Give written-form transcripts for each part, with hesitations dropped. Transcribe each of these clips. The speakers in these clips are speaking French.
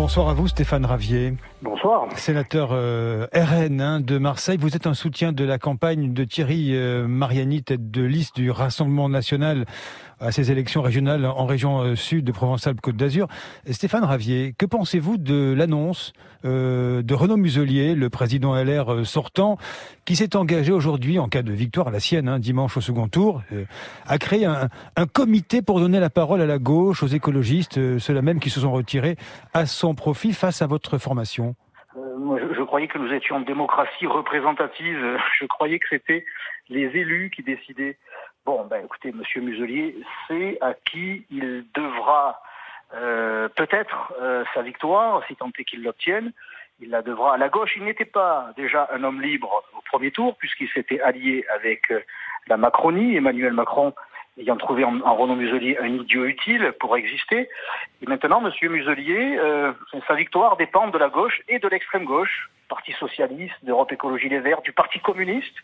Bonsoir à vous Stéphane Ravier. Bonsoir. Sénateur RN de Marseille. Vous êtes un soutien de la campagne de Thierry Mariani, tête de liste du Rassemblement national à ces élections régionales en région sud de Provence-Alpes-Côte d'Azur. Stéphane Ravier, que pensez-vous de l'annonce de Renaud Muselier, le président LR sortant, qui s'est engagé aujourd'hui, en cas de victoire, la sienne, dimanche au second tour, à créer un comité pour donner la parole à la gauche, aux écologistes, ceux-là même qui se sont retirés à son profit face à votre formation? Je croyais que nous étions en démocratie représentative. Je croyais que c'était les élus qui décidaient. Bon, écoutez, Monsieur Muselier sait à qui il devra peut-être sa victoire, si tant est qu'il l'obtienne. Il la devra à la gauche. Il n'était pas déjà un homme libre au premier tour, puisqu'il s'était allié avec la Macronie, Emmanuel Macron ayant trouvé en Renaud Muselier un idiot utile pour exister. Et maintenant, M. Muselier, sa victoire dépend de la gauche et de l'extrême gauche, Parti socialiste, d'Europe Écologie Les Verts, du Parti communiste.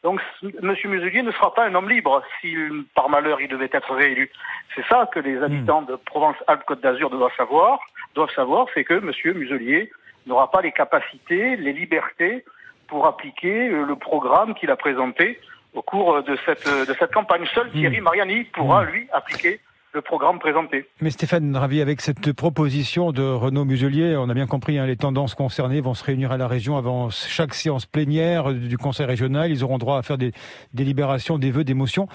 Donc, M. Muselier ne sera pas un homme libre s'il, par malheur, il devait être réélu. C'est ça que les habitants de Provence-Alpes-Côte d'Azur doivent savoir, c'est que M. Muselier n'aura pas les capacités, les libertés pour appliquer le programme qu'il a présenté au cours de cette campagne. Seul Thierry Mariani pourra, lui, appliquer le programme présenté. Mais Stéphane Ravier, avec cette proposition de Renaud Muselier, on a bien compris, les tendances concernées vont se réunir à la région avant chaque séance plénière du conseil régional. Ils auront droit à faire des délibérations, des vœux, des motions.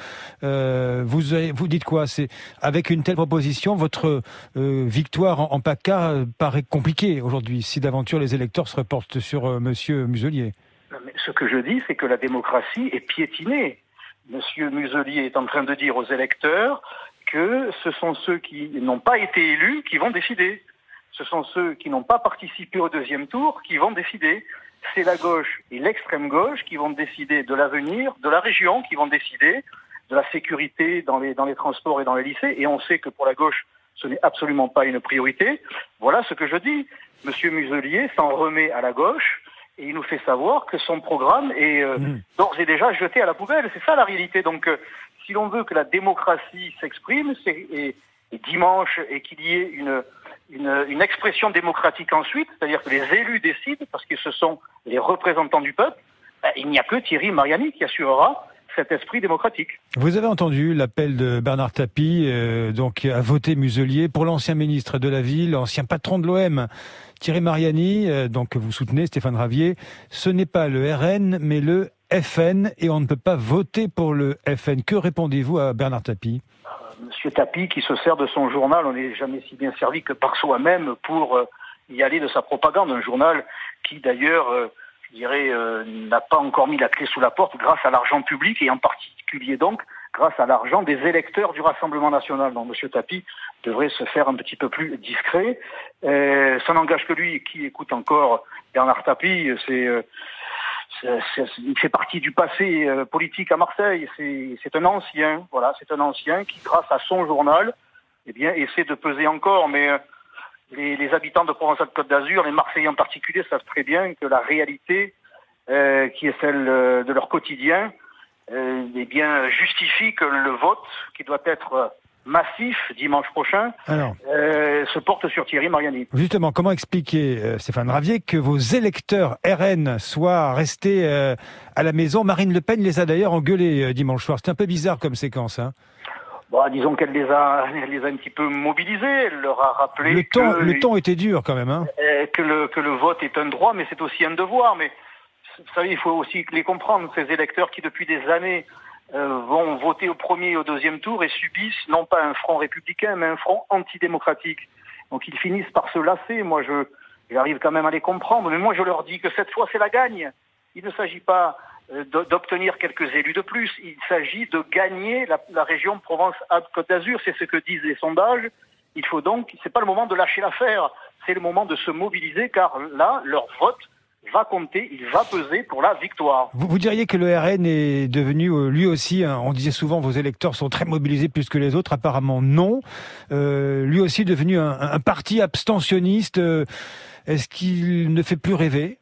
Vous dites quoi? C'est avec une telle proposition, votre victoire en PACA paraît compliquée aujourd'hui, si d'aventure les électeurs se reportent sur Monsieur Muselier. Mais ce que je dis, c'est que la démocratie est piétinée. Monsieur Muselier est en train de dire aux électeurs que ce sont ceux qui n'ont pas été élus qui vont décider. Ce sont ceux qui n'ont pas participé au deuxième tour qui vont décider. C'est la gauche et l'extrême gauche qui vont décider de l'avenir de la région, qui vont décider de la sécurité dans les transports et dans les lycées. Et on sait que pour la gauche, ce n'est absolument pas une priorité. Voilà ce que je dis. Monsieur Muselier s'en remet à la gauche et il nous fait savoir que son programme est d'ores et déjà jeté à la poubelle. C'est ça la réalité. Donc, si l'on veut que la démocratie s'exprime, et dimanche, et qu'il y ait une expression démocratique ensuite, c'est-à-dire que les élus décident, parce que ce sont les représentants du peuple, il n'y a que Thierry Mariani qui assurera cet esprit démocratique. Vous avez entendu l'appel de Bernard Tapie, donc à voter Muselier pour l'ancien ministre de la Ville, ancien patron de l'OM, Thierry Mariani, donc que vous soutenez, Stéphane Ravier. Ce n'est pas le RN, mais le FN, et on ne peut pas voter pour le FN. Que répondez-vous à Bernard Tapie? Monsieur Tapie, qui se sert de son journal, on n'est jamais si bien servi que par soi-même pour y aller de sa propagande. Un journal qui, d'ailleurs, n'a pas encore mis la clé sous la porte grâce à l'argent public et en particulier donc grâce à l'argent des électeurs du Rassemblement national. Donc M. Tapie devrait se faire un petit peu plus discret. Ça n'engage que lui qui écoute encore Bernard Tapie. Il fait partie du passé politique à Marseille. C'est un ancien, c'est un ancien qui, grâce à son journal, essaie de peser encore. Mais les habitants de Provence-Alpes-Côte d'Azur, les Marseillais en particulier, savent très bien que la réalité, qui est celle de leur quotidien, justifie que le vote, qui doit être massif dimanche prochain, se porte sur Thierry Mariani. Justement, comment expliquer, Stéphane Ravier, que vos électeurs RN soient restés à la maison? Marine Le Pen les a d'ailleurs engueulés dimanche soir. C'est un peu bizarre comme séquence, Disons qu'elle les a un petit peu mobilisés. Elle leur a rappelé le ton était dur quand même, que le vote est un droit, mais c'est aussi un devoir. Mais vous savez, il faut aussi les comprendre, ces électeurs qui depuis des années vont voter au premier et au deuxième tour et subissent non pas un front républicain, mais un front antidémocratique. Donc ils finissent par se lasser. Moi, j'arrive quand même à les comprendre. Mais moi, je leur dis que cette fois, c'est la gagne. Il ne s'agit pas d'obtenir quelques élus de plus. Il s'agit de gagner la région Provence-Alpes-Côte d'Azur. C'est ce que disent les sondages. Il faut donc, c'est pas le moment de lâcher l'affaire. C'est le moment de se mobiliser, car là, leur vote va compter, il va peser pour la victoire. Vous diriez que le RN est devenu, lui aussi, on disait souvent vos électeurs sont très mobilisés plus que les autres, apparemment non. Lui aussi devenu un parti abstentionniste. Est-ce qu'il ne fait plus rêver?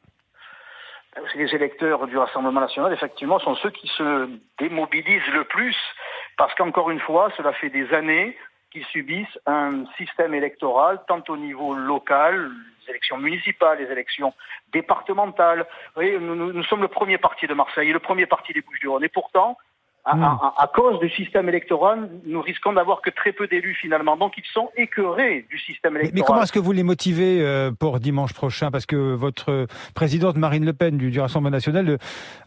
Les électeurs du Rassemblement national, effectivement, sont ceux qui se démobilisent le plus, parce qu'encore une fois, cela fait des années qu'ils subissent un système électoral tant au niveau local, les élections municipales, les élections départementales. Vous voyez, nous sommes le premier parti de Marseille et le premier parti des Bouches-du-Rhône. Et pourtant, à cause du système électoral, nous risquons d'avoir que très peu d'élus finalement. Donc ils sont écœurés du système électoral. Mais comment est-ce que vous les motivez pour dimanche prochain? Parce que votre présidente Marine Le Pen du Rassemblement national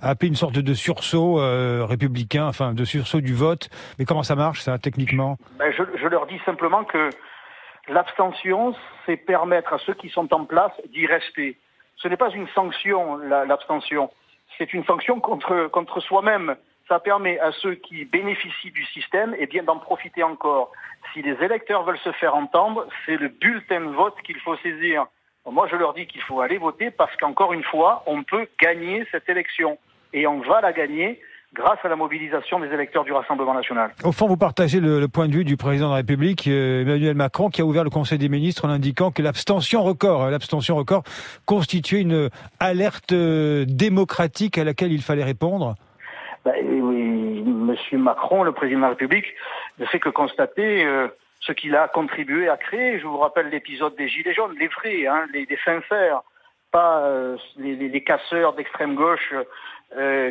a appelé une sorte de sursaut républicain, enfin de sursaut du vote. Mais comment ça marche ça techniquement? Je leur dis simplement que l'abstention, c'est permettre à ceux qui sont en place d'y rester. Ce n'est pas une sanction, l'abstention. C'est une sanction contre soi-même. Ça permet à ceux qui bénéficient du système d'en profiter encore. Si les électeurs veulent se faire entendre, c'est le bulletin de vote qu'il faut saisir. Moi, je leur dis qu'il faut aller voter parce qu'encore une fois, on peut gagner cette élection. Et on va la gagner grâce à la mobilisation des électeurs du Rassemblement national. Au fond, vous partagez le point de vue du président de la République, Emmanuel Macron, qui a ouvert le Conseil des ministres en indiquant que l'abstention record constituait une alerte démocratique à laquelle il fallait répondre. Oui, Monsieur Macron, le président de la République, ne fait que constater ce qu'il a contribué à créer. Je vous rappelle l'épisode des Gilets jaunes, les vrais, les sincères, pas les casseurs d'extrême gauche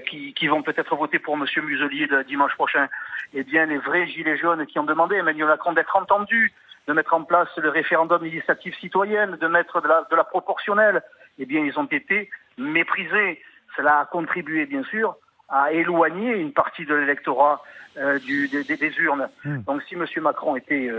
qui vont peut-être voter pour Monsieur Muselier le dimanche prochain. Eh bien, les vrais Gilets jaunes qui ont demandé à Emmanuel Macron d'être entendu, de mettre en place le référendum d'initiative citoyenne, de mettre de la proportionnelle, eh bien, ils ont été méprisés. Cela a contribué, bien sûr, à éloigner une partie de l'électorat des urnes. Donc si M. Macron était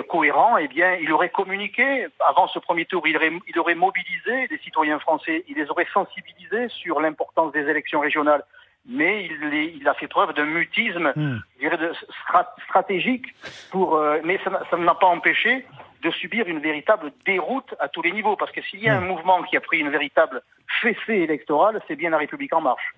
cohérent, eh bien, il aurait communiqué avant ce premier tour, il aurait mobilisé les citoyens français, il les aurait sensibilisés sur l'importance des élections régionales. Mais il a fait preuve d'un mutisme, je dirais, stratégique mais ça ne l'a pas empêché de subir une véritable déroute à tous les niveaux. Parce que s'il y a un mouvement qui a pris une véritable fessée électorale, c'est bien La République En Marche.